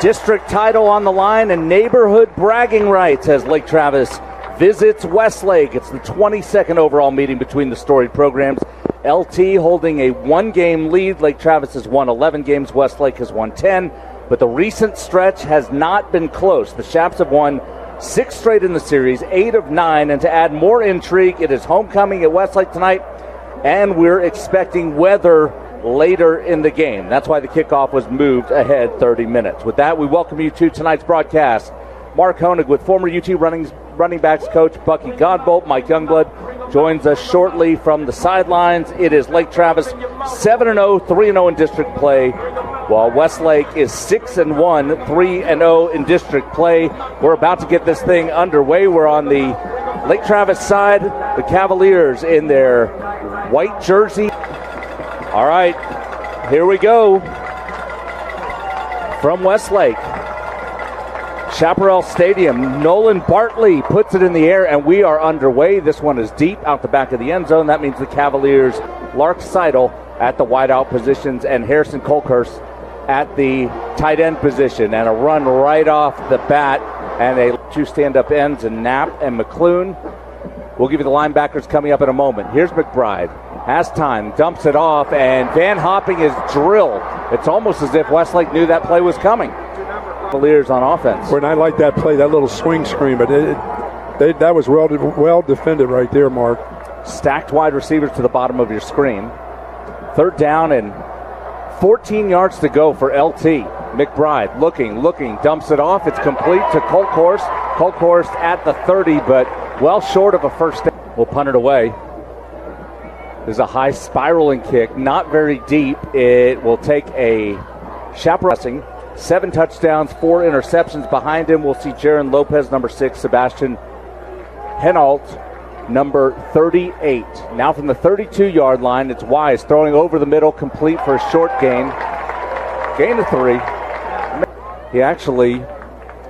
District title on the line and neighborhood bragging rights as Lake Travis visits Westlake. It's the 22nd overall meeting between the storied programs. LT holding a one-game lead. Lake Travis has won 11 games. Westlake has won 10. But the recent stretch has not been close. The Chaps have won 6 straight in the series, 8 of 9. And to add more intrigue, it is homecoming at Westlake tonight. And we're expecting weather later in the game. That's why the kickoff was moved ahead 30 minutes. With that, we welcome you to tonight's broadcast. Mark Honig with former UT running backs coach Bucky Godbolt. Mike Youngblood joins us shortly from the sidelines. It is Lake Travis 7-0, 3-0 in district play, while Westlake is 6-1, 3-0 in district play. We're about to get this thing underway. We're on the Lake Travis side. The Cavaliers in their white jersey. All right, here we go from Westlake. Chaparral Stadium. Nolan Bartley puts it in the air, and we are underway. This one is deep out the back of the end zone. That means the Cavaliers, Lark Seidel at the wideout positions, and Harrison Colkhurst at the tight end position. And a run right off the bat, and two stand-up ends, and Knapp and McClune. We'll give you the linebackers coming up in a moment. Here's McBride. Has time, dumps it off, and Van Hopping is drilled. It's almost as if Westlake knew that play was coming. Cavaliers on offense. And I like that play, that little swing screen, but that was well defended right there, Mark. Stacked wide receivers to the bottom of your screen. Third down and 14 yards to go for LT. McBride looking, dumps it off. It's complete to Colkhurst. Colkhurst at the 30, but well short of a first down. We'll punt it away. There's a high spiraling kick, not very deep. It will take a Chaparral. 7 touchdowns, 4 interceptions behind him. We'll see Jaron Lopez, number 6, Sebastian Henault, number 38. Now from the 32-yard line, it's Wise throwing over the middle, complete for a short gain. Gain of 3. He actually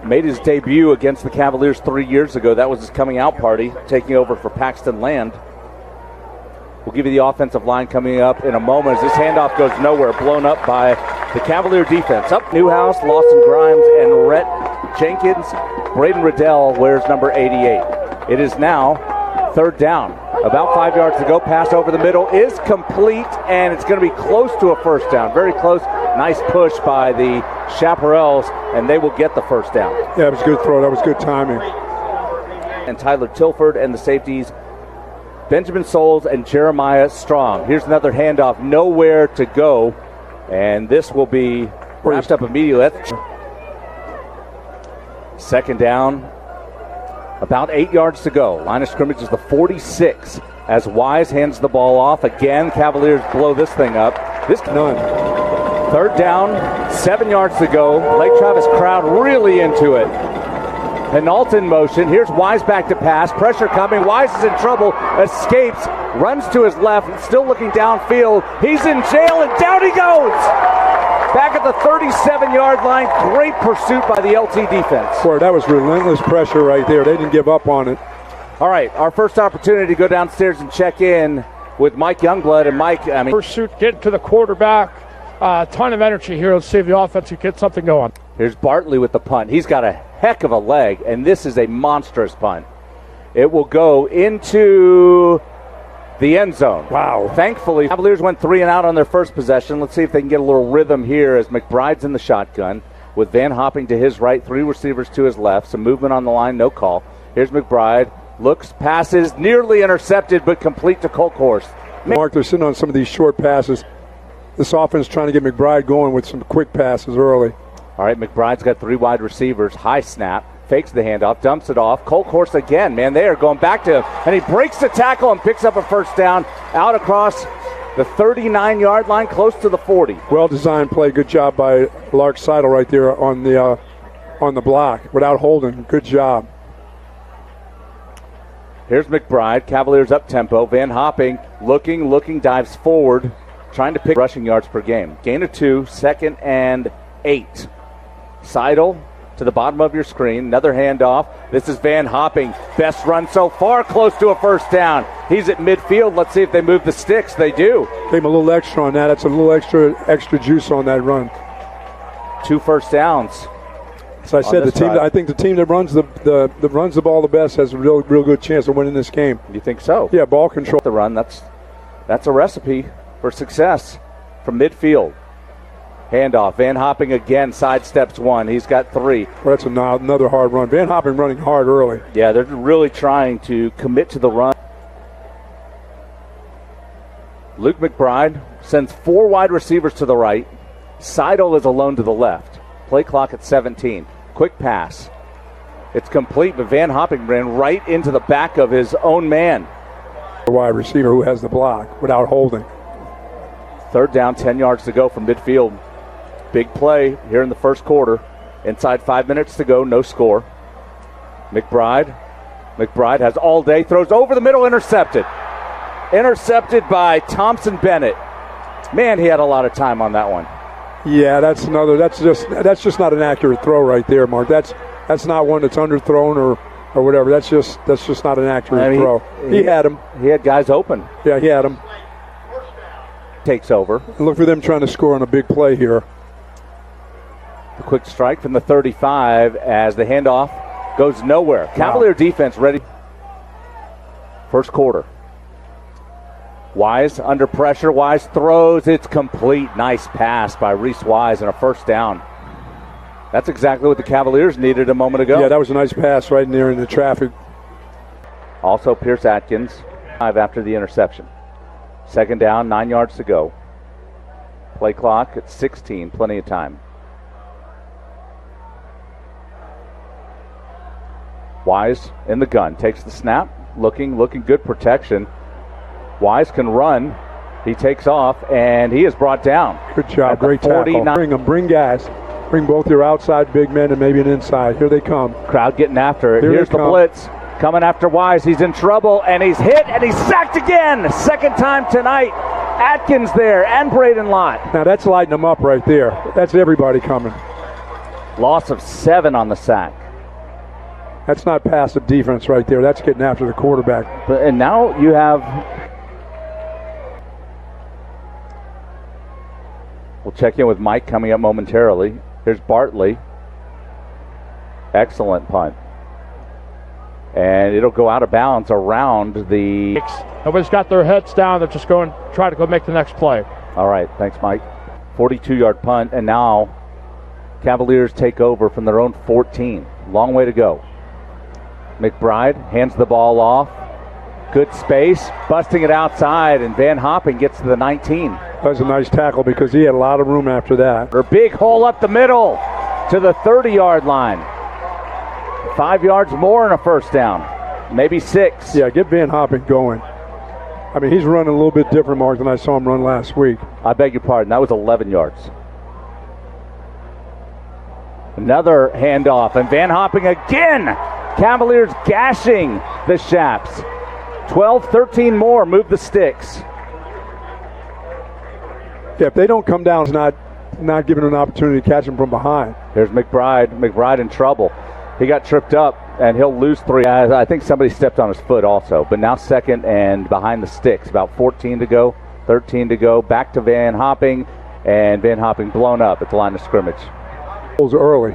made his debut against the Cavaliers 3 years ago. That was his coming out party, taking over for Paxton Land. We'll give you the offensive line coming up in a moment as this handoff goes nowhere, blown up by the Cavalier defense. Up Newhouse, Lawson Grimes, and Rhett Jenkins. Braden Riddell wears number 88. It is now third down. About 5 yards to go. Pass over the middle is complete, and it's going to be close to a first down. Very close. Nice push by the Chaparrals, and they will get the first down. Yeah, it was a good throw. That was good timing. And Tyler Tilford and the safeties, Benjamin Souls and Jeremiah Strong. Here's another handoff, nowhere to go, and this will be wrapped up immediately. Second down, about 8 yards to go. Line of scrimmage is the 46 as Wise hands the ball off. Again, Cavaliers blow this thing up. None. Third down, 7 yards to go. Lake Travis crowd really into it. Henault in motion. Here's Wise back to pass. Pressure coming. Wise is in trouble. Escapes. Runs to his left. Still looking downfield. He's in jail, and down he goes. Back at the 37-yard line. Great pursuit by the LT defense. Boy, that was relentless pressure right there. They didn't give up on it. All right, our first opportunity to go downstairs and check in with Mike Youngblood. And Mike, pursuit, get to the quarterback. A ton of energy here. Let's see if the offense can get something going. Here's Bartley with the punt. He's got a heck of a leg, and this is a monstrous punt. It will go into the end zone. Wow. Thankfully, Cavaliers went 3 and out on their first possession. Let's see if they can get a little rhythm here as McBride's in the shotgun with Van Hopping to his right, 3 receivers to his left. Some movement on the line, no call. Here's McBride. Looks, passes, nearly intercepted, but complete to Colkhurst. Mark, they're sitting on some of these short passes. This offense trying to get McBride going with some quick passes early. All right, McBride's got 3 wide receivers. High snap. Fakes the handoff. Dumps it off. Colkhurst again. Man, they are going back to him. And he breaks the tackle and picks up a first down out across the 39-yard line, close to the 40. Well-designed play. Good job by Lark Seidel right there on the block without holding. Good job. Here's McBride. Cavaliers up tempo. Van Hopping looking, dives forward, trying to pick rushing yards per game. Gain of 2, 2nd and 8. Seidel to the bottom of your screen. Another handoff. This is Van Hopping. Best run so far, close to a first down. He's at midfield. Let's see if they move the sticks. They do. Gave him a little extra on that. That's a little extra juice on that run. 2 first downs As I said, I think the team that runs runs the ball the best has a real good chance of winning this game. You think so? Yeah, ball control. The run, that's a recipe for success from midfield. Handoff. Van Hopping again sidesteps one. He's got 3. Well, that's another hard run. Van Hopping running hard early. Yeah, they're really trying to commit to the run. Luke McBride sends 4 wide receivers to the right. Seidel is alone to the left. Play clock at 17. Quick pass. It's complete, but Van Hopping ran right into the back of his own man. The wide receiver who has the block without holding. 3rd down, 10 yards to go from midfield. Big play here in the first quarter. Inside 5 minutes to go, no score. McBride has all day, throws over the middle, intercepted. Intercepted by Thompson Bennett. Man, he had a lot of time on that one. Yeah, that's just not an accurate throw right there, Mark. That's not one that's underthrown or whatever. That's just not an accurate throw. He had him. He had guys open. Yeah, he had him. Takes over. And look for them trying to score on a big play here. A quick strike from the 35 as the handoff goes nowhere. Wow. Cavalier defense ready. First quarter. Wise under pressure. Wise throws. It's complete. Nice pass by Reese Wise and a first down. That's exactly what the Cavaliers needed a moment ago. Yeah, that was a nice pass right in there in the traffic. Also Pierce Atkins, 5 after the interception. 2nd down, 9 yards to go. Play clock at 16, plenty of time. Wise in the gun, takes the snap, looking good protection. Wise can run. He takes off, and he is brought down. Good job, great tackle. Bring guys. Bring both your outside big men and maybe an inside. Here they come. Crowd getting after it. Here's the blitz. Coming after Wise. He's in trouble, and he's hit, and he's sacked again. 2nd time tonight. Atkins there, and Braden Lott. Now that's lighting them up right there. That's everybody coming. Loss of 7 on the sack. That's not passive defense right there. That's getting after the quarterback. And now you have... We'll check in with Mike coming up momentarily. Here's Bartley. Excellent punt. And it'll go out of bounds around the... Nobody's got their heads down. They're just going to try to go make the next play. All right. Thanks, Mike. 42-yard punt. And now Cavaliers take over from their own 14. Long way to go. McBride hands the ball off. Good space. Busting it outside. And Van Hopping gets to the 19. That was a nice tackle because he had a lot of room after that. A big hole up the middle to the 30-yard line. 5 yards more and a first down. Maybe 6. Yeah, get Van Hopping going. I mean, he's running a little bit different, Mark, than I saw him run last week. I beg your pardon. That was 11 yards. Another handoff, and Van Hopping again. Cavaliers gashing the Shaps. 12-13 more. Move the sticks. Yeah, if they don't come down, it's not giving an opportunity to catch him from behind. There's McBride. McBride in trouble. He got tripped up, and he'll lose 3. I think somebody stepped on his foot also. But now 2nd and behind the sticks. About 14 to go, 13 to go. Back to Van Hopping, and Van Hopping blown up at the line of scrimmage. Early.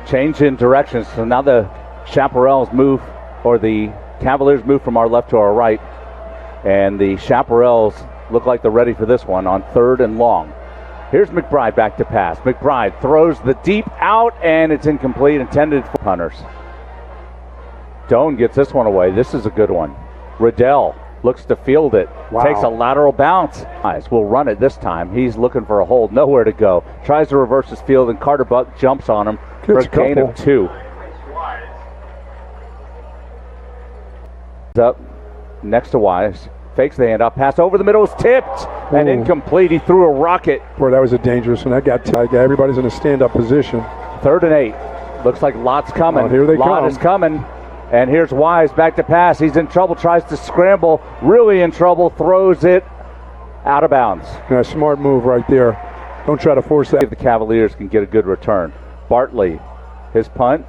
Change in directions. So now the Chaparrals move, or the Cavaliers move from our left to our right. And the Chaparrals look like they're ready for this one on 3rd and long. Here's McBride back to pass. McBride throws the deep out, and it's incomplete, intended for punters. Doan gets this one away. This is a good one. Riddell looks to field it. Wow. Takes a lateral bounce. Will run it this time. He's looking for a hold. Nowhere to go. Tries to reverse his field, and Carter Buck jumps on him for a gain of 2. Up next to Wise. Fakes the handoff. Pass over the middle is tipped and incomplete. He threw a rocket. Boy, that was a dangerous one. That got everybody's in a stand-up position. 3rd and 8. Looks like Lott's coming. Oh, here they come. Lott is coming. And here's Wise back to pass. He's in trouble. Tries to scramble. Really in trouble. Throws it out of bounds. Yeah, smart move right there. Don't try to force that. If the Cavaliers can get a good return. Bartley, his punt.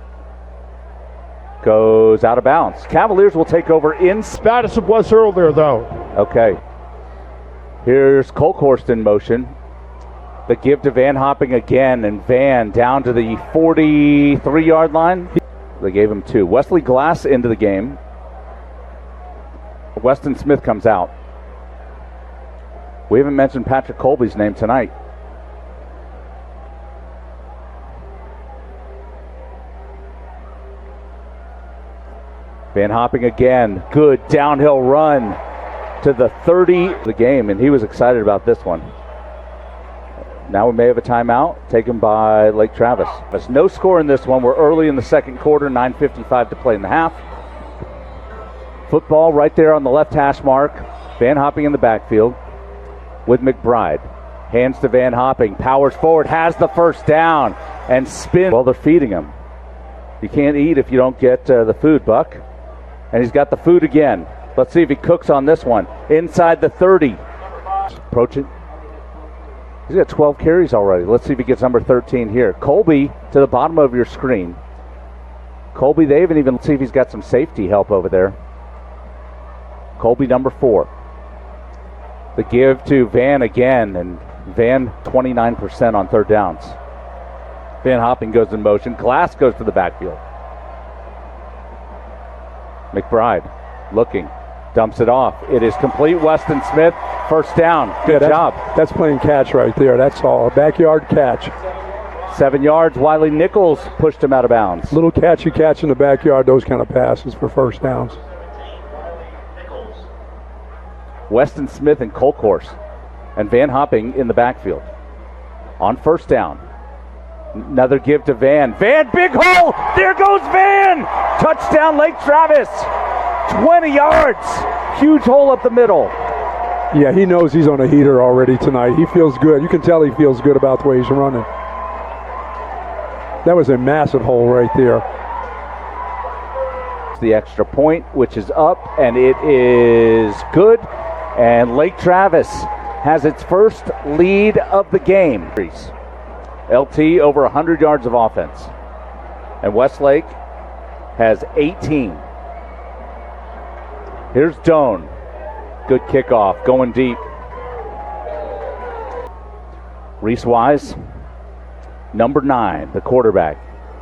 Goes out of bounds. Cavaliers will take over in. Bad as it was earlier, though. Okay. Here's Colkhorst in motion. The give to Van Hopping again, and Van down to the 43-yard line. They gave him 2. Wesley Glass into the game. Weston Smith comes out. We haven't mentioned Patrick Colby's name tonight. Van Hopping again. Good downhill run to the 30 of the game, and he was excited about this one. Now we may have a timeout taken by Lake Travis. There's no score in this one. We're early in the second quarter, 9:55 to play in the half. Football right there on the left hash mark. Van Hopping in the backfield with McBride. Hands to Van Hopping. Powers forward, has the first down, and spin. Well, they're feeding him. You can't eat if you don't get the food, Buck. And he's got the food again. Let's see if he cooks on this one. Inside the 30. Approaching. He's got 12 carries already. Let's see if he gets number 13 here. Colby to the bottom of your screen. Colby, they haven't even, let's see if he's got some safety help over there. Colby number 4. The give to Van again, and Van 29% on third downs. Van Hopping goes in motion. Glass goes to the backfield. McBride looking, dumps it off. It is complete. Weston Smith, first down. Good job. That's playing catch right there. That's all. A backyard catch. 7 yards. Wiley Nichols pushed him out of bounds. Little catchy catch in the backyard, those kind of passes for first downs. Weston Smith and Colcourse and Van Hopping in the backfield. On first down. Another give to Van. Van, big hole! There goes Van! Touchdown, Lake Travis! 20 yards! Huge hole up the middle. Yeah, he knows he's on a heater already tonight. He feels good. You can tell he feels good about the way he's running. That was a massive hole right there. The extra point, which is up, and it is good. And Lake Travis has its first lead of the game. LT over 100 yards of offense. And Westlake has 18. Here's Doan. Good kickoff, going deep. Reese Wise, number 9, the quarterback.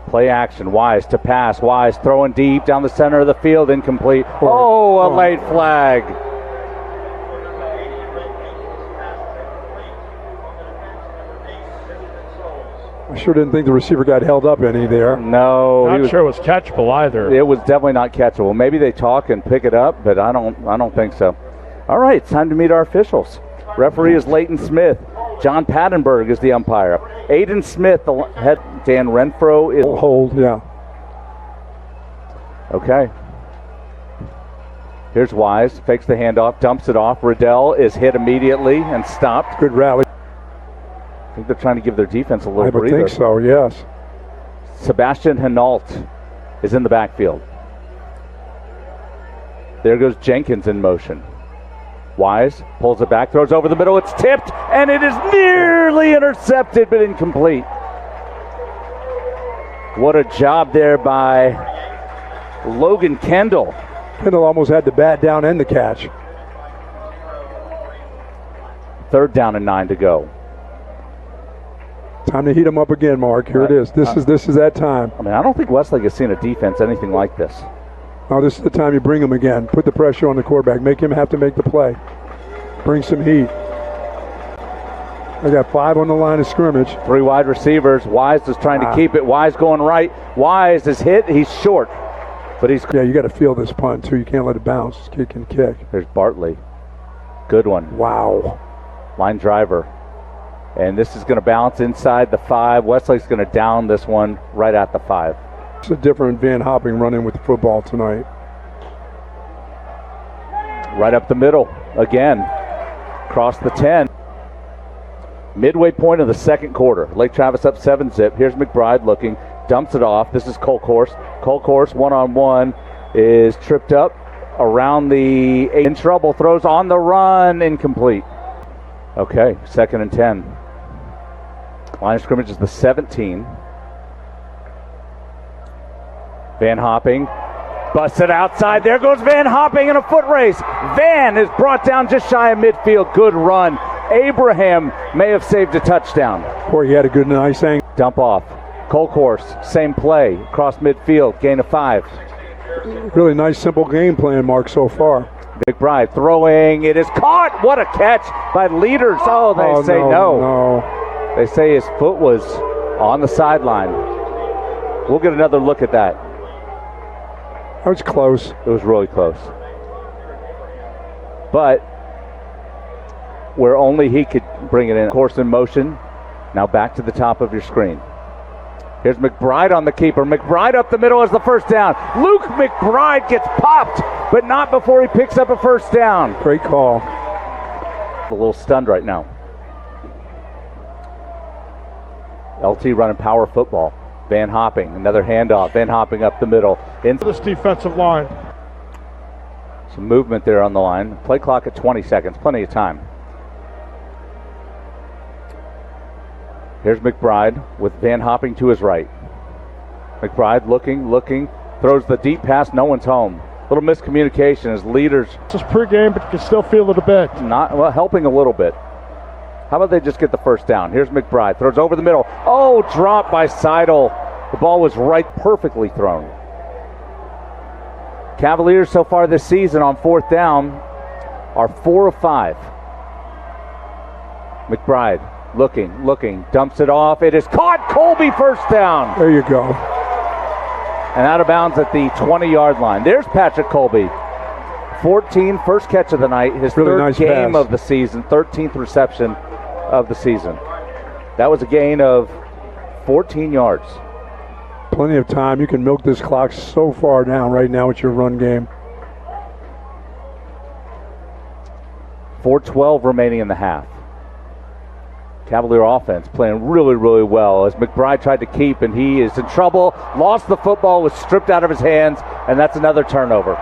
Play action, Wise to pass. Wise throwing deep down the center of the field, incomplete. Oh, a late flag. I sure didn't think the receiver got held up any there. No, not sure it was catchable either. It was definitely not catchable. Maybe they talk and pick it up, but I don't think so. All right, it's time to meet our officials. Referee is Leighton Smith. John Pattenberg is the umpire. Aiden Smith, the head. Dan Renfro is hold. Yeah. Okay. Here's Wise, fakes the handoff, dumps it off. Riddell is hit immediately and stopped. Good rally. I think they're trying to give their defense a little breather. I think so, yes. Sebastian Hinault is in the backfield. There goes Jenkins in motion. Wise pulls it back, throws over the middle. It's tipped, and it is nearly intercepted, but incomplete. What a job there by Logan Kendall. Kendall almost had the bat down and the catch. 3rd down and 9 to go. Time to heat them up again, Mark. Here it is. This is that time. I mean, I don't think Westlake has seen a defense anything like this. No, this is the time you bring him again. Put the pressure on the quarterback. Make him have to make the play. Bring some heat. I got 5 on the line of scrimmage. 3 wide receivers. Wise is trying to keep it. Wise going right. Wise is hit. He's short. But he's... Yeah, you got to feel this punt, too. You can't let it bounce. Kick and kick. There's Bartley. Good one. Wow. Line driver. And this is going to bounce inside the 5. Westlake's going to down this one right at the 5. It's a different Van Hopping running with the football tonight. Right up the middle again. Across the 10. Midway point of the second quarter. Lake Travis up 7-zip. Here's McBride looking. Dumps it off. This is Colcourse. Colcourse one-on-one is tripped up around the 8. In trouble. Throws on the run. Incomplete. Okay, 2nd and 10. Line of scrimmage is the 17. Van Hopping busted outside. There goes Van Hopping in a foot race. Van is brought down just shy of midfield. Good run. Abraham may have saved a touchdown. Boy, he had a good, nice angle. Dump off. Colcourse, same play, across midfield, gain of 5. Really nice, simple game plan, Mark, so far. McBride throwing, it is caught. What a catch by leaders. Oh, they say no. They say his foot was on the sideline. We'll get another look at that. That was close. It was really close. But where only he could bring it in. Of course, in motion. Now back to the top of your screen. Here's McBride on the keeper. McBride up the middle as the first down. Luke McBride gets popped, but not before he picks up a first down. Great call. A little stunned right now. LT running power football. Van Hopping, another handoff. Van Hopping up the middle. Into this defensive line. Some movement there on the line. Play clock at 20 seconds. Plenty of time. Here's McBride with Van Hopping to his right. McBride looking, throws the deep pass. No one's home. Little miscommunication as leaders. This is pregame, but you can still feel it a bit. Helping a little bit. How about they just get the first down? Here's McBride. Throws over the middle. Oh, dropped by Seidel. The ball was right, perfectly thrown. Cavaliers so far this season on fourth down are 4 of 5. McBride looking, dumps it off. It is caught. Colby, first down. There you go. And out of bounds at the 20-yard line. There's Patrick Colby. 14, first catch of the night. His really third nice game pass of the season, 13th reception of the season. That was a gain of 14 yards. Plenty of time. You can milk this clock so far down right now with your run game. 4:12 remaining in the half. Cavalier offense playing really, really well as McBride tried to keep, and he is in trouble. Lost the football, was stripped out of his hands, and that's another turnover.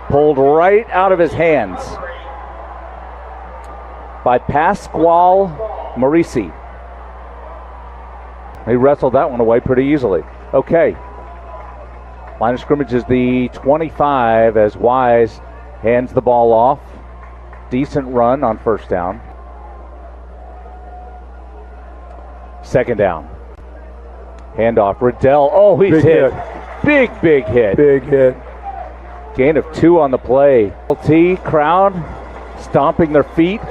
Pulled right out of his hands by Pasquale Marisi. He wrestled that one away pretty easily. Okay. Line of scrimmage is the 25 as Wise hands the ball off. Decent run on first down. Second down. Handoff. Riddell. Oh, he's hit. Big hit. Big hit. Gain of 2 on the play. LT crowd stomping their feet.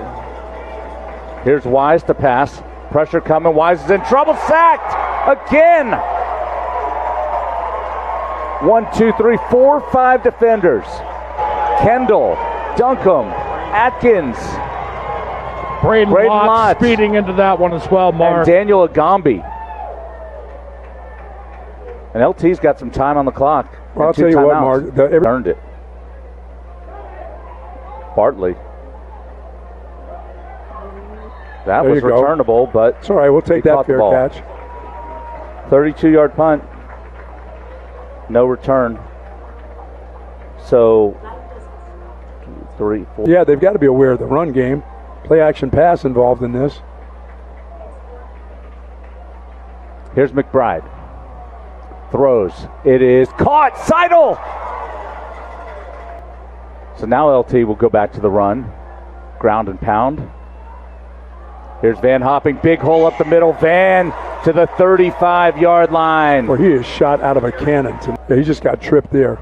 Here's Wise to pass. Pressure coming. Wise is in trouble. Sacked again. 1, 2, 3, 4, 5 defenders. Kendall, Duncombe, Atkins, Braden Lott speeding into that one as well, Mark. And Daniel Agambi. And LT's got some time on the clock. Well, I'll tell you what, Mark. Earned it. Bartley. That was returnable, but it's all right. We'll take that fair catch. 32-yard punt. No return. So, 3, 4. Yeah, they've got to be aware of the run game. Play action pass involved in this. Here's McBride. Throws. It is caught. Seidel! So now LT will go back to the run. Ground and pound. Here's Van Hopping. Big hole up the middle. Van to the 35-yard line. Well, he is shot out of a cannon. Yeah, he just got tripped there.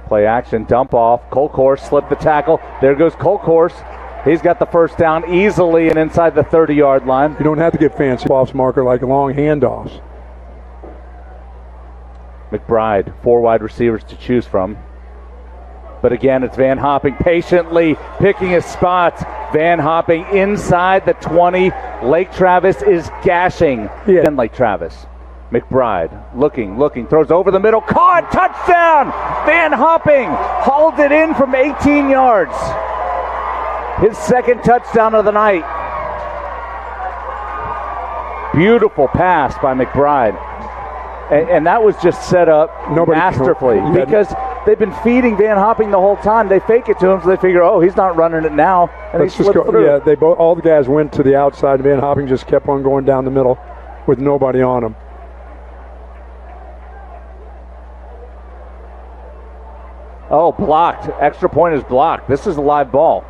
Play action. Dump off. Colcourse slipped the tackle. There goes Colcourse. He's got the first down easily and inside the 30-yard line. You don't have to get fancy offs, Marker, like long handoffs. McBride, 4 wide receivers to choose from. But again, it's Van Hopping patiently picking his spots. Van Hopping inside the 20. Lake Travis is gashing. Yeah. And Lake Travis. McBride looking, throws over the middle. Caught! Touchdown! Van Hopping hauled it in from 18 yards. His second touchdown of the night. Beautiful pass by McBride. And that was just set up masterfully because they've been feeding Van Hopping the whole time. They fake it to him, so they figure, oh, he's not running it now, and Let's he slipped through. Yeah, all the guys went to the outside. Van Hopping just kept on going down the middle with nobody on him. Oh, blocked. Extra point is blocked. This is a live ball.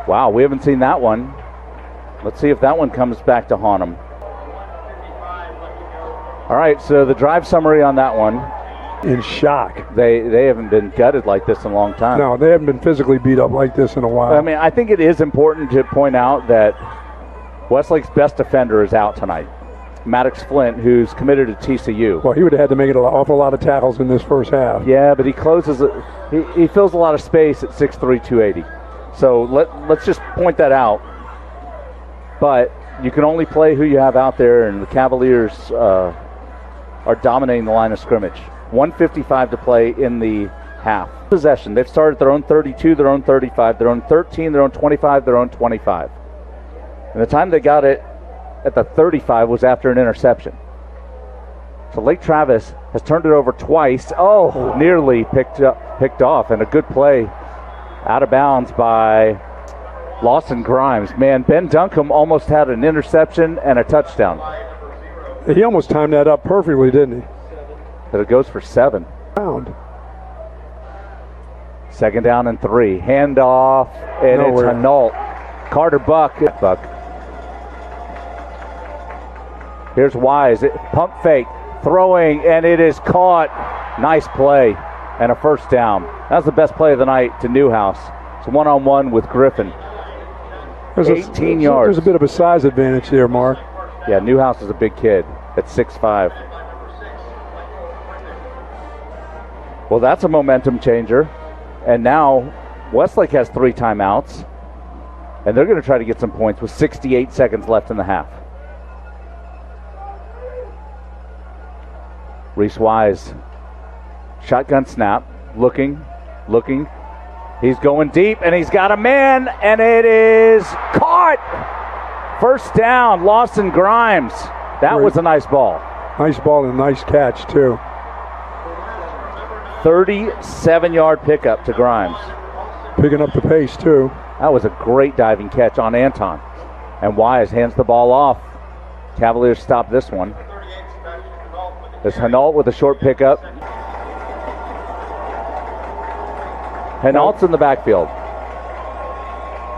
Wow, we haven't seen that one. Let's see if that one comes back to haunt them. All right, so the drive summary on that one. In shock. They haven't been gutted like this in a long time. No, they haven't been physically beat up like this in a while. I mean, I think it is important to point out that Westlake's best defender is out tonight. Maddox Flint, who's committed to TCU. Well, he would have had to make an awful lot of tackles in this first half. Yeah, but he closes it. He fills a lot of space at 6'3", 280. So let's just point that out. But you can only play who you have out there, and the Cavaliers are dominating the line of scrimmage. 1:55 to play in the half. Possession. They've started their own 32, their own 35, their own 13, their own 25, their own 25. And the time they got it at the 35 was after an interception. So Lake Travis has turned it over twice. Oh, nearly picked off, and a good play out of bounds by Lawson Grimes. Man, Ben Duncombe almost had an interception and a touchdown. He almost timed that up perfectly, didn't he? But it goes for 7. Second down and 3. Handoff, and it's Hinault. Carter Buck. Here's Wise. Pump fake. Throwing, and it is caught. Nice play. And a first down. That's the best play of the night to Newhouse. It's one-on-one with Griffin. 18 yards. There's a bit of a size advantage there, Mark. Yeah, Newhouse is a big kid at 6'5". Well, that's a momentum changer. And now Westlake has 3 timeouts. And they're going to try to get some points with 68 seconds left in the half. Reese Wise. Shotgun snap. Looking. He's going deep, and he's got a man, and it is caught. First down, Lawson Grimes. That was a nice ball. Nice ball and a nice catch, too. 37-yard pickup to Grimes. Picking up the pace, too. That was a great diving catch on Anton. And Wise hands the ball off. Cavaliers stop this one. There's Hinault with a short pickup. Hinault's in the backfield.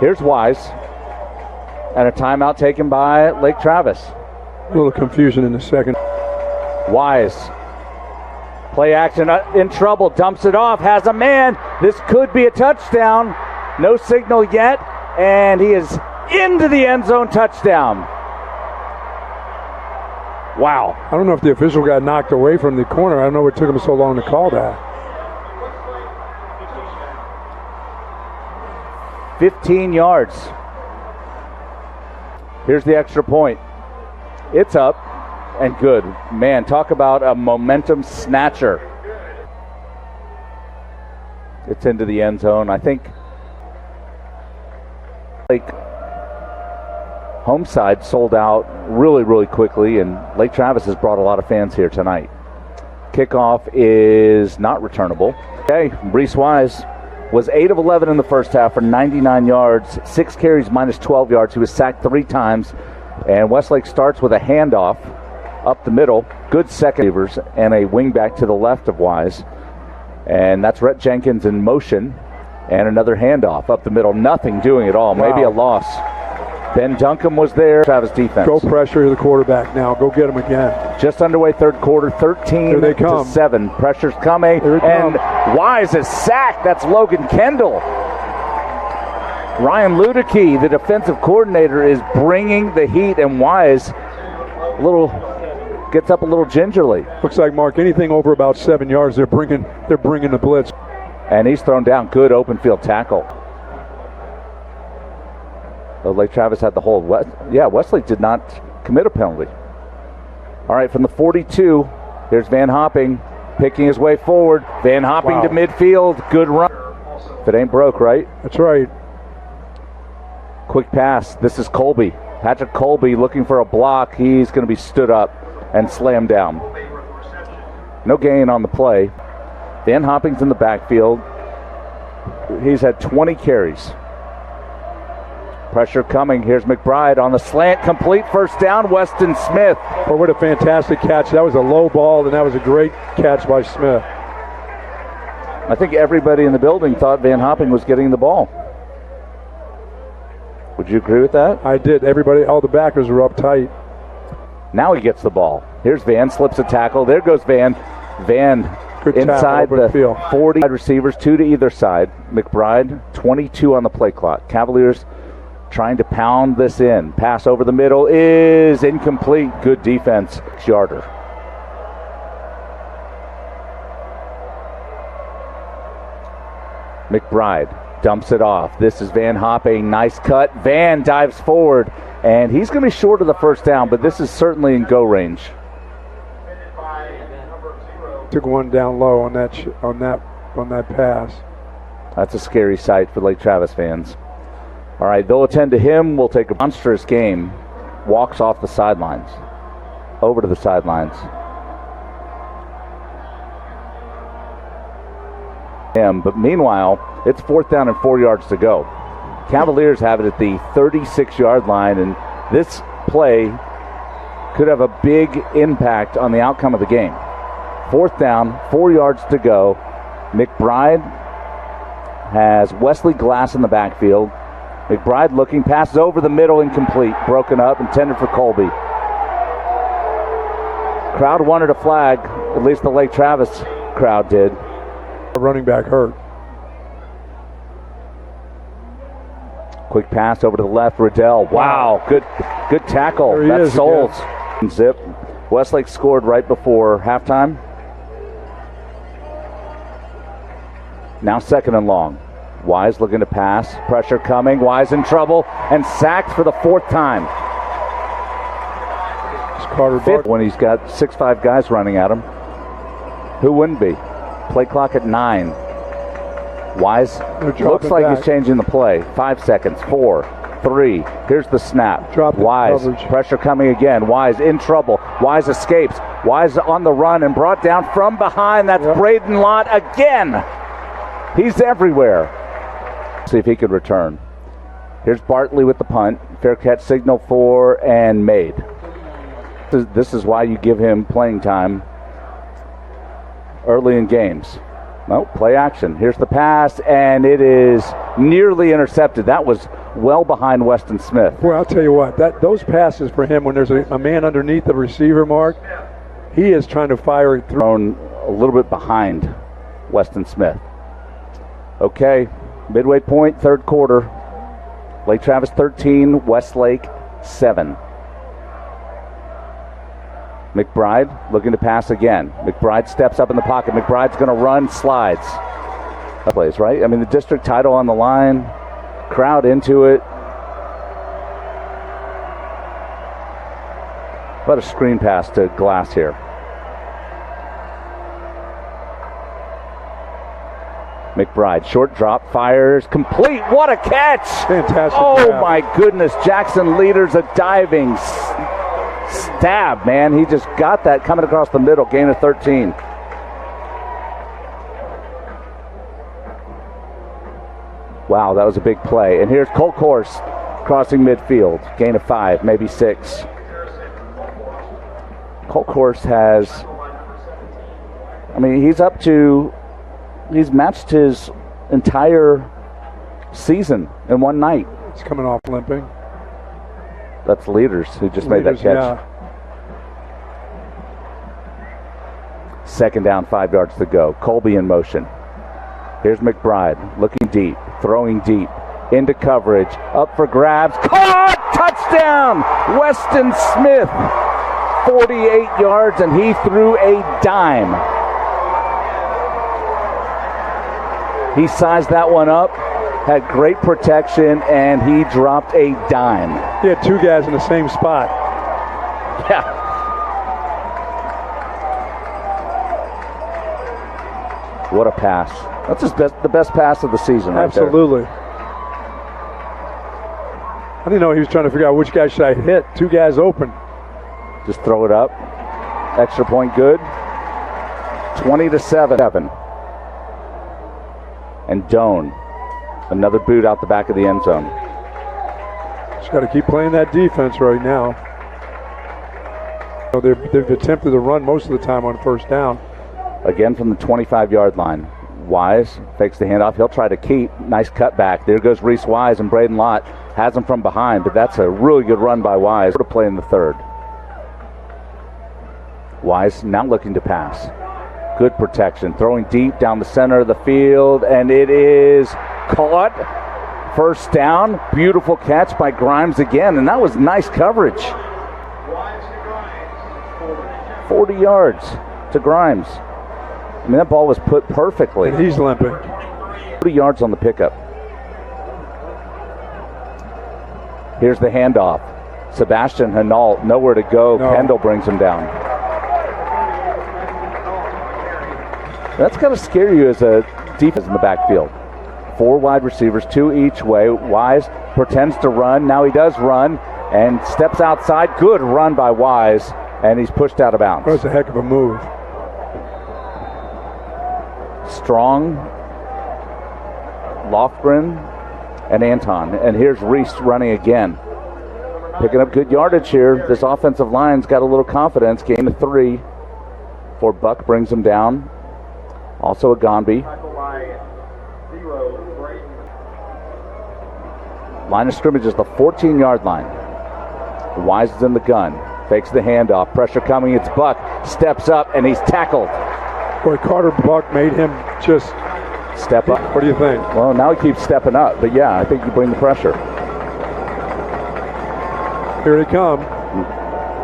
Here's Wise. And a timeout taken by Lake Travis. A little confusion in the second. Wise. Play action in trouble. Dumps it off. Has a man. This could be a touchdown. No signal yet. And he is into the end zone. Touchdown. Wow. I don't know if the official got knocked away from the corner. I don't know what took him so long to call that. 15 yards. Here's the extra point. It's up and good. Man, talk about a momentum snatcher. It's into the end zone. I think Lake home side sold out really quickly, and Lake Travis has brought a lot of fans here tonight. Kickoff is not returnable. Okay, Reese Wise was 8 of 11 in the first half for 99 yards, 6 carries minus 12 yards. He was sacked 3 times. And Westlake starts with a handoff up the middle. Good second receivers and a wingback to the left of Wise. And that's Rhett Jenkins in motion. And another handoff up the middle. Nothing doing at all. Wow. Maybe a loss. Ben Duncombe was there. Travis defense. Go pressure the quarterback now. Go get him again. Just underway third quarter, 13-7. Pressure's coming. And Wise is sacked. That's Logan Kendall. Ryan Ludicky, the defensive coordinator, is bringing the heat, and Wise gets up a little gingerly. Looks like, Mark, anything over about 7 yards, they're bringing the blitz. And he's thrown down. Good open field tackle. Lake Travis had the hold. Westlake did not commit a penalty. All right, from the 42, here's Van Hopping picking his way forward. Van Hopping to midfield. Good run. If it ain't broke, right? That's right. Quick pass. This is Colby. Patrick Colby looking for a block. He's going to be stood up and slammed down. No gain on the play. Van Hopping's in the backfield. He's had 20 carries. Pressure coming. Here's McBride on the slant. Complete first down. Weston Smith. Well, what a fantastic catch. That was a low ball, and that was a great catch by Smith. I think everybody in the building thought Van Hopping was getting the ball. Would you agree with that? I did. Everybody, all the backers were up tight. Now he gets the ball. Here's Van, slips a tackle. There goes Van. Van Good inside tackle, the 40 wide receivers, 2 to either side. McBride, 22 on the play clock. Cavaliers trying to pound this in. Pass over the middle is incomplete. Good defense. Yarder. McBride dumps it off. This is Van Hopping. Nice cut. Van dives forward, and he's going to be short of the first down, but this is certainly in go range. Took one down low on that pass. That's a scary sight for Lake Travis fans. All right, they'll attend to him. We'll take a monstrous game. Walks off the sidelines. Over to the sidelines. But meanwhile, it's 4th down and 4 yards to go. Cavaliers have it at the 36-yard line, and this play could have a big impact on the outcome of the game. 4th down, 4 yards to go. McBride has Wesley Glass in the backfield. McBride looking, passes over the middle, incomplete. Broken up, intended for Colby. Crowd wanted a flag, at least the Lake Travis crowd did. Running back hurt. Quick pass over to the left, Riddell. Wow, good tackle. That's Souls. Zip. Westlake scored right before halftime. Now 2nd and long. Wise looking to pass. Pressure coming. Wise in trouble and sacked for the 4th time. It's Carter 5th when he's got 6'5" guys running at him. Who wouldn't be? Play clock at 9. Wise looks like he's changing the play. 5 seconds. 4, 3. Here's the snap. Wise. Pressure coming again. Wise in trouble. Wise escapes. Wise on the run and brought down from behind. That's Braden Lott again. He's everywhere. See if he could return. Here's Bartley with the punt. Fair catch signal for and made. This is why you give him playing time early in games. No, play action. Here's the pass, and it is nearly intercepted. That was well behind Weston Smith. Well, I'll tell you what, those passes for him when there's a man underneath the receiver, Mark, he is trying to fire it through. Thrown a little bit behind Weston Smith. Okay, midway point, 3rd quarter. Lake Travis 13, Westlake 7. McBride looking to pass again. McBride steps up in the pocket. McBride's going to run, slides. Plays, right? I mean, the district title on the line. Crowd into it. But a screen pass to Glass here. McBride, short drop, fires, complete. What a catch! Fantastic. Oh my goodness, Jackson Leaders a diving stab, man. He just got that coming across the middle, gain of 13. Wow, that was a big play. And here's Colt Course crossing midfield, gain of 5, maybe 6. Colt Course has, I mean, he's matched his entire season in one night. He's coming off limping. That's Leaders who just made that catch. Yeah. 2nd down, 5 yards to go. Colby in motion. Here's McBride looking deep, throwing deep, into coverage, up for grabs. Caught! Touchdown! Weston Smith, 48 yards, and he threw a dime. He sized that one up, had great protection, and he dropped a dime. He had 2 guys in the same spot. Yeah. What a pass. That's the best pass of the season right there. Absolutely. I didn't know he was trying to figure out which guy should I hit. 2 guys open. Just throw it up. Extra point good. 20-7. And Doan. Another boot out the back of the end zone. Just got to keep playing that defense right now. They've attempted to run most of the time on first down. Again from the 25-yard line. Wise fakes the handoff. He'll try to keep. Nice cutback. There goes Reese Wise, and Braden Lott has him from behind, but that's a really good run by Wise to play in the third. Wise now looking to pass. Good protection. Throwing deep down the center of the field, and it is caught. First down. Beautiful catch by Grimes again, and that was nice coverage. 40 yards to Grimes. I mean, that ball was put perfectly. And he's limping. 40 yards on the pickup. Here's the handoff. Sebastian Hinault, nowhere to go. No. Kendall brings him down. That's got to scare you as a defense in the backfield. 4 wide receivers, 2 each way. Wise pretends to run. Now he does run and steps outside. Good run by Wise, and he's pushed out of bounds. That was a heck of a move. Strong, Lofgren, and Anton. And here's Reese running again. Picking up good yardage here. This offensive line's got a little confidence. Gain of 3 for Buck brings him down. Also a Gonby. Line of scrimmage is the 14-yard line. Wise is in the gun. Fakes the handoff. Pressure coming. It's Buck. Steps up, and he's tackled. Boy, Carter Buck made him just step up. What do you think? Well, now he keeps stepping up. But, yeah, I think you bring the pressure. Here they come.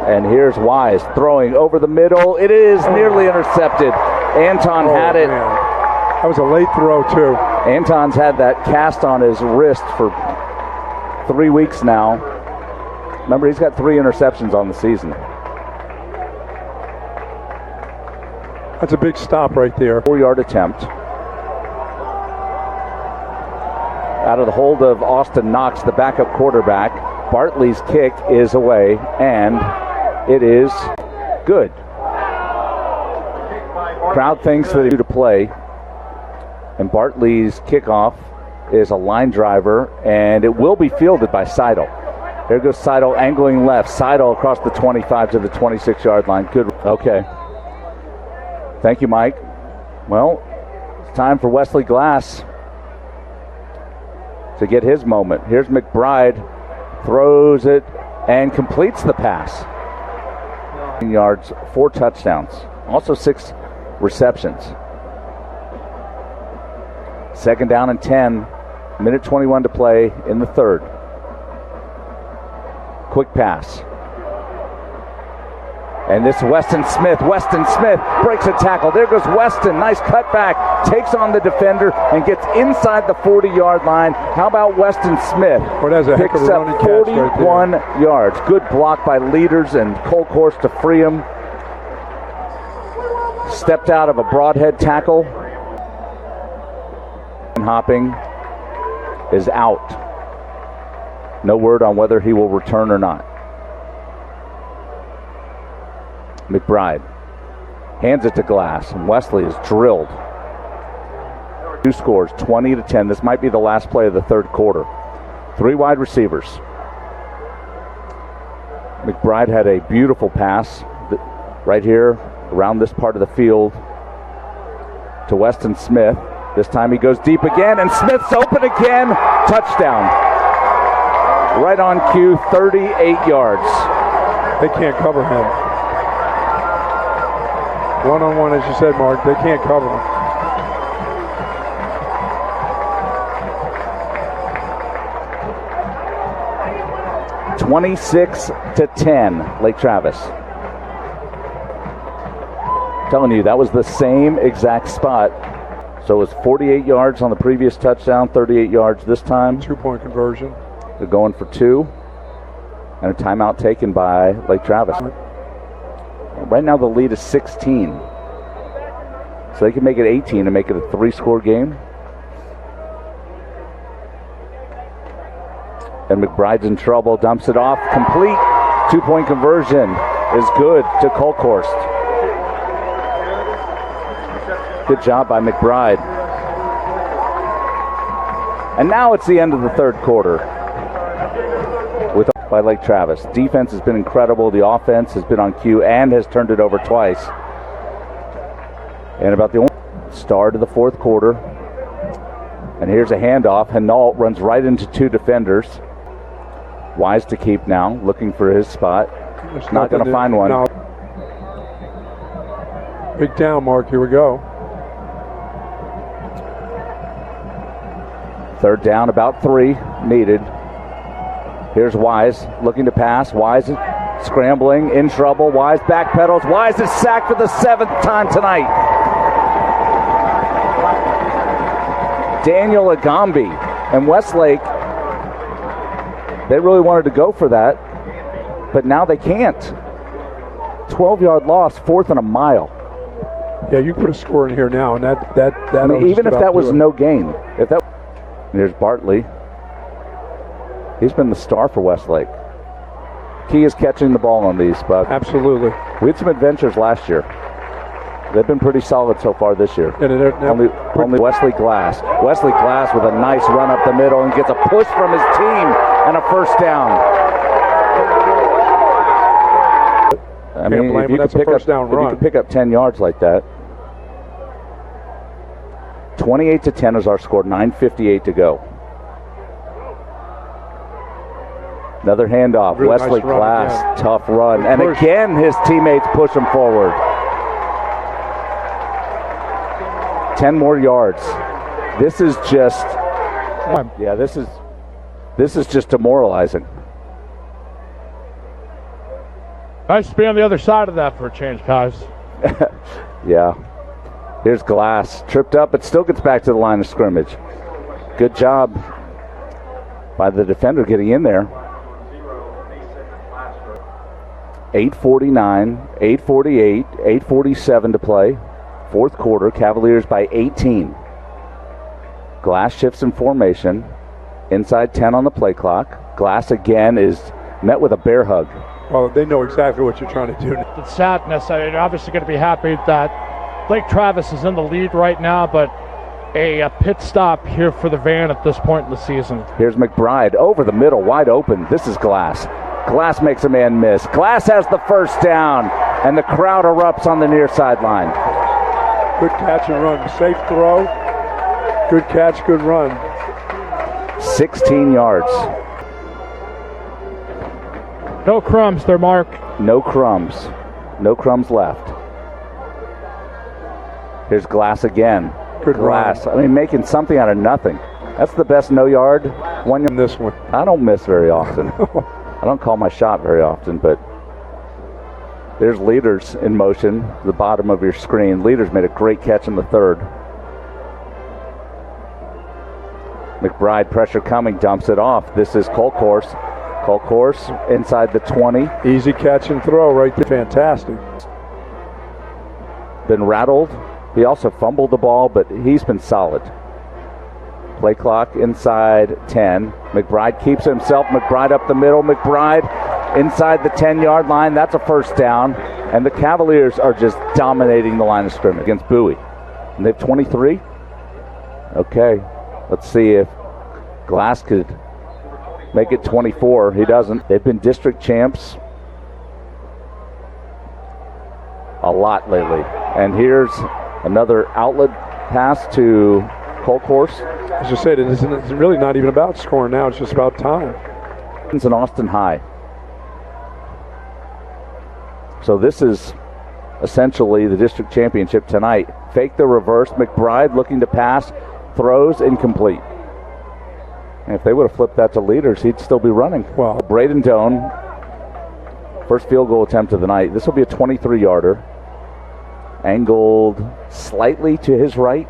And here's Wise throwing over the middle. It is nearly intercepted. Anton had it. Man. That was a late throw, too. Anton's had that cast on his wrist for 3 weeks now. Remember, he's got 3 interceptions on the season. That's a big stop right there. 4-yard attempt. Out of the hold of Austin Knox, the backup quarterback. Bartley's kick is away, and it is good. Crowd thinks that he's due to play, and Bartley's kickoff is a line driver, and it will be fielded by Seidel. There goes Seidel angling left. Seidel across the 25 to the 26-yard line. Good. Okay. Thank you, Mike. Well, it's time for Wesley Glass to get his moment. Here's McBride. Throws it and completes the pass. Yards, 4 touchdowns. Also 6 receptions. 2nd down and 10. Minute 21 to play in the third. Quick pass. And this Weston Smith breaks a tackle. There goes Weston. Nice cutback. Takes on the defender and gets inside the 40-yard line. How about Weston Smith? Well, that's a heck of a running catch right there. 41 yards. Good block by Leaders and Colkhorst to free him. Stepped out of a broadhead tackle. Hopping is out. No word on whether he will return or not. McBride hands it to Glass, and Wesley is drilled. 2 scores, 20-10. This might be the last play of the third quarter. 3 wide receivers. McBride had a beautiful pass right here around this part of the field to Weston Smith. This time he goes deep again, and Smith's open again. Touchdown. Right on cue, 38 yards. They can't cover him. One-on-one, as you said, Mark, they can't cover him. (26-10), Lake Travis. Telling you, that was the same exact spot. So it was 48 yards on the previous touchdown, 38 yards this time. 2-point conversion. They're going for 2. And a timeout taken by Lake Travis. Right now the lead is 16. So they can make it 18 and make it a 3-score game. And McBride's in trouble, dumps it off, complete. 2-point conversion is good to Colkhorst. Good job by McBride. And now it's the end of the third quarter. by Lake Travis. Defense has been incredible. The offense has been on cue and has turned it over twice. And about the only start of the fourth quarter. And here's a handoff. Hinault runs right into two defenders. Wise to keep now, looking for his spot. Not going to find one. No. Big down, Mark. Here we go. Third down, about 3 needed. Here's Wise looking to pass. Wise scrambling, in trouble. Wise backpedals. Wise is sacked for the 7th time tonight. Daniel Agambi and Westlake, they really wanted to go for that, but now they can't. 12-yard loss, 4th and a mile. Yeah, you put a score in here now, and that I mean, even if that was no gain. Here's Bartley. He's been the star for Westlake. Key is catching the ball on these, but absolutely. We had some adventures last year. They've been pretty solid so far this year. Only Wesley Glass. Wesley Glass with a nice run up the middle and gets a push from his team and a first down. I mean, if you could pick up 10 yards like that. 28-10 is our score. 9:58 to go. Another handoff. Really Wesley nice Glass, tough run. And again, his teammates push him forward. 10 more yards. This is just, this is just demoralizing. Nice to be on the other side of that for a change, guys. Yeah. Here's Glass, tripped up, but still gets back to the line of scrimmage. Good job by the defender getting in there. 8:49, 8:48, 8:47 to play. Fourth quarter, Cavaliers by 18. Glass shifts in formation. Inside 10 on the play clock. Glass again is met with a bear hug. Well, they know exactly what you're trying to do. The sadness, I'm obviously going to be happy that Lake Travis is in the lead right now, but a pit stop here for the van at this point in the season. Here's McBride over the middle, wide open. This is Glass. Glass makes a man miss. Glass has the first down, and the crowd erupts on the near sideline. Good catch and run. Safe throw. Good catch, good run. 16 yards. No crumbs there, Mark. No crumbs. No crumbs left. Here's Glass again. Good Glass. run. I mean, making something out of nothing. That's the best no-yard. In this one. I don't miss very often. I don't call my shot very often, but there's Leaders in motion, the bottom of your screen. Leaders made a great catch in the third. McBride, pressure coming, dumps it off. This is Colcourse. Colcourse inside the 20. Easy catch and throw right there. Fantastic. Been rattled. He also fumbled the ball, but he's been solid. Play clock inside 10. McBride keeps himself. McBride up the middle. McBride inside the 10-yard line. That's a first down. And the Cavaliers are just dominating the line of scrimmage against Bowie. And they have 23. Okay. Let's see if Glass could make it 24. He doesn't. They've been district champs a lot lately. And here's another outlet pass to Colcourse. As I said, it's really not even about scoring now. It's just about time. It's an Austin High. So this is essentially the district championship tonight. Fake the reverse. McBride looking to pass. Throws incomplete. And if they would have flipped that to Leaders, he'd still be running. Well, Braden Doan, first field goal attempt of the night. This will be a 23-yarder. Angled slightly to his right.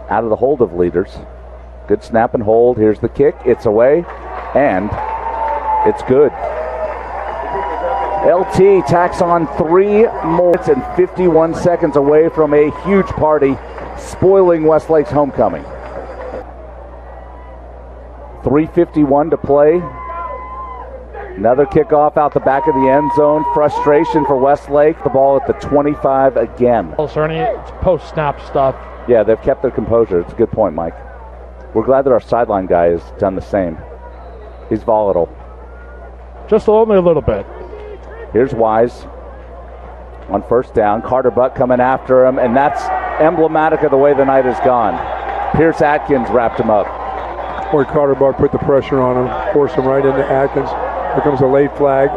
Out of the hold of Leaders. Good snap and hold. Here's the kick. It's away. And it's good. LT tacks on 3 more and 51 seconds away from a huge party, spoiling Westlake's homecoming. 3:51 to play. Another kickoff out the back of the end zone. Frustration for Westlake. The ball at the 25 again. Is there any post-snap stuff? Yeah, they've kept their composure. It's a good point, Mike. We're glad that our sideline guy has done the same. He's volatile. Just only a little bit. Here's Wise on first down. Carter Buck coming after him, and that's emblematic of the way the night has gone. Pierce Atkins wrapped him up. Boy, Carter Buck put the pressure on him, forced him right into Atkins. Here comes a late flag,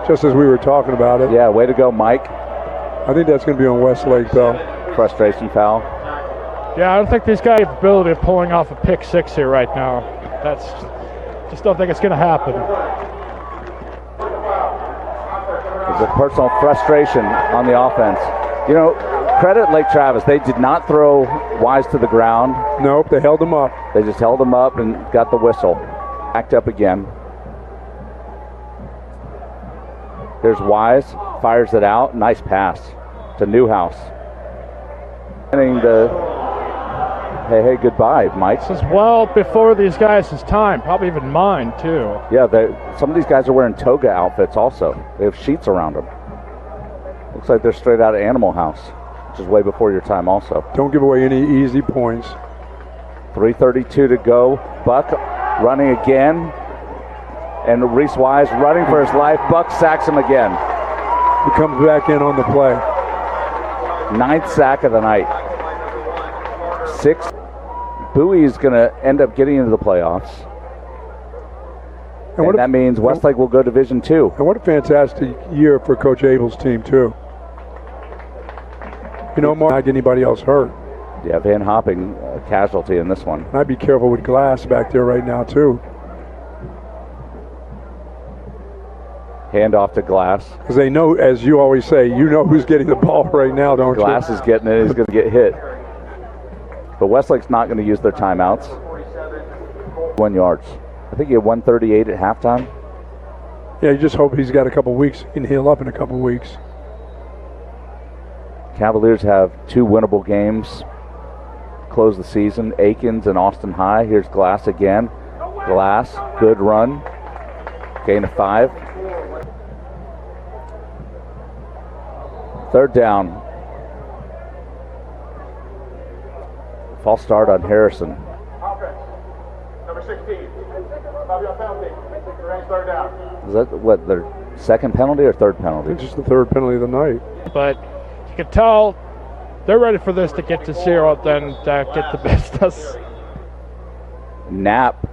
just as we were talking about it. Yeah, way to go, Mike. I think that's going to be on Westlake, though. Frustration foul. Yeah, I don't think these guys have the ability of pulling off a pick six here right now. Just don't think it's going to happen. There's a personal frustration on the offense. You know, credit Lake Travis. They did not throw Wise to the ground. Nope, they held him up. They just held him up and got the whistle. Backed up again. There's Wise, fires it out. Nice pass to Newhouse. Getting the hey, goodbye, Mike. This is well before these guys' time, probably even mine, too. Yeah, some of these guys are wearing toga outfits also. They have sheets around them. Looks like they're straight out of Animal House, which is way before your time also. Don't give away any easy points. 3:32 to go. Buck running again. And Reese Wise running for his life. Buck sacks him again. He comes back in on the play. 9th sack of the night. 6. Bowie is going to end up getting into the playoffs. And that means Westlake will go Division II. And what a fantastic year for Coach Abel's team, too. You know, more not anybody else hurt. Yeah, Van Hopping, a casualty in this one. And I'd be careful with Glass back there right now, too. Hand off to Glass. Because they know, as you always say, you know who's getting the ball right now, don't you? Glass is getting it. He's going to get hit. But Westlake's not going to use their timeouts. 1 yards. I think he had 138 at halftime. Yeah, you just hope he's got a couple weeks. He can heal up in a couple weeks. Cavaliers have 2 winnable games. Close the season. Aikens and Austin High. Here's Glass again. Glass, good run. Gain of 5. 3rd down. False start on Harrison. Number 16. Penalty. Third down. Is that what, their second penalty or third penalty? It's just the 3rd penalty of the night. But you can tell they're ready for this to get to 0, then get the business. Knapp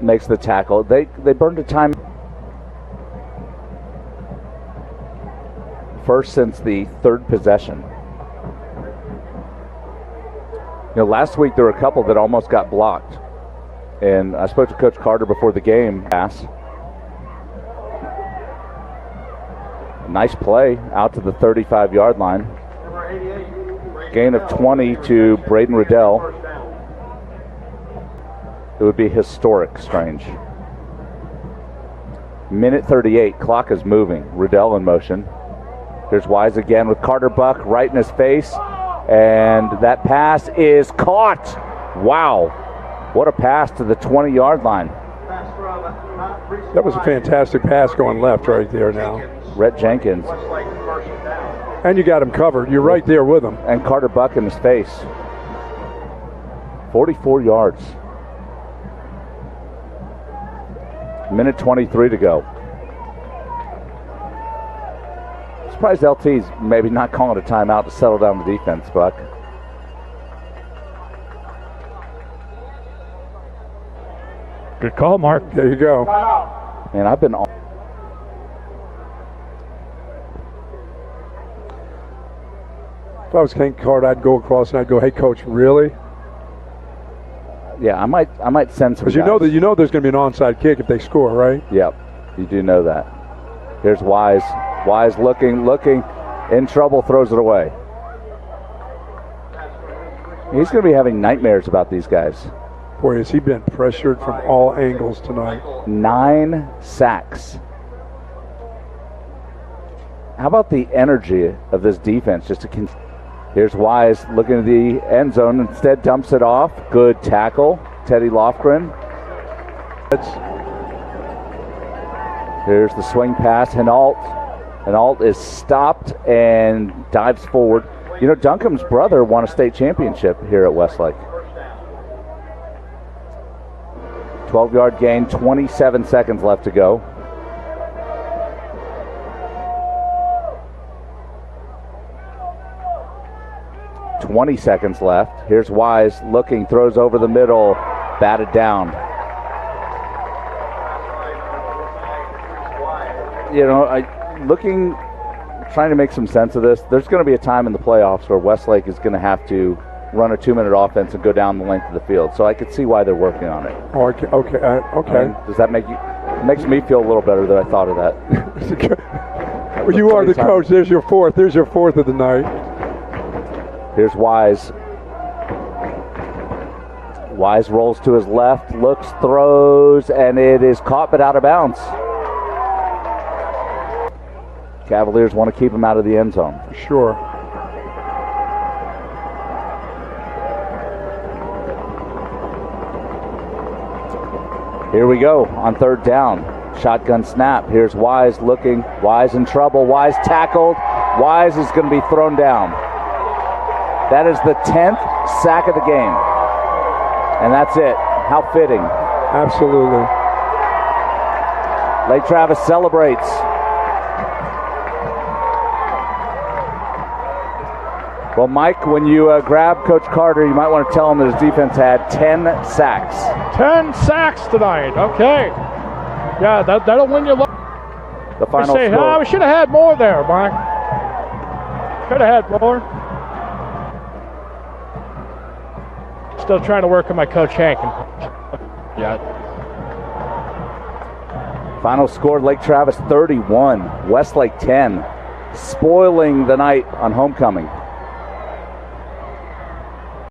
makes the tackle. They burned a time. First since the 3rd possession. You know, last week there were a couple that almost got blocked. And I spoke to Coach Carter before the game. Pass. Nice play out to the 35-yard line. Gain of 20 to Braden Riddell. It would be historic, Strange. Minute 38. Clock is moving. Riddell in motion. Here's Wise again with Carter Buck right in his face. And that pass is caught. Wow. What a pass to the 20-yard line. That was a fantastic pass going left right there now. Rhett Jenkins. And you got him covered. You're right there with him. And Carter Buck in his face. 44 yards. Minute 23 to go. Surprised LT's maybe not calling a timeout to settle down the defense, Buck. Good call, Mark. There you go. Man, I've been on. If I was Ken Carter, I'd go across and I'd go, "Hey, coach, really?" Yeah, I might send some. Because you know there's going to be an onside kick if they score, right? Yep, you do know that. Here's Wise. Wise looking, in trouble, throws it away. He's going to be having nightmares about these guys. Boy, has he been pressured from all angles tonight. 9 sacks. How about the energy of this defense? Here's Wise looking at the end zone. Instead, dumps it off. Good tackle. Teddy Lofgren. Here's the swing pass. Hinault is stopped and dives forward. You know, Duncan's brother won a state championship here at Westlake. 12-yard gain, 27 seconds left to go. .20 seconds left. Here's Wise looking, throws over the middle, batted down. Trying to make some sense of this. There's going to be a time in the playoffs where Westlake is going to have to run a 2-minute offense and go down the length of the field. So I could see why they're working on it. Oh, okay. Does that make you? It makes me feel a little better that I thought of that. Well, you are the coach. There's your fourth. There's your fourth of the night. Here's Wise. Wise rolls to his left, looks, throws, and it is caught but out of bounds. Cavaliers want to keep him out of the end zone. Sure. Here we go on third down. Shotgun snap. Here's Wise looking. Wise in trouble. Wise tackled. Wise is going to be thrown down. That is the 10th sack of the game. And that's it. How fitting. Absolutely. Lake Travis celebrates. Well, Mike, when you grab Coach Carter, you might want to tell him that his defense had 10 sacks. 10 sacks tonight. Okay. Yeah, that'll win you. The final score. Oh, we should have had more there, Mike. Could have had more. Still trying to work on my Coach Hank. Yeah. Final score, Lake Travis 31, Westlake 10. Spoiling the night on homecoming.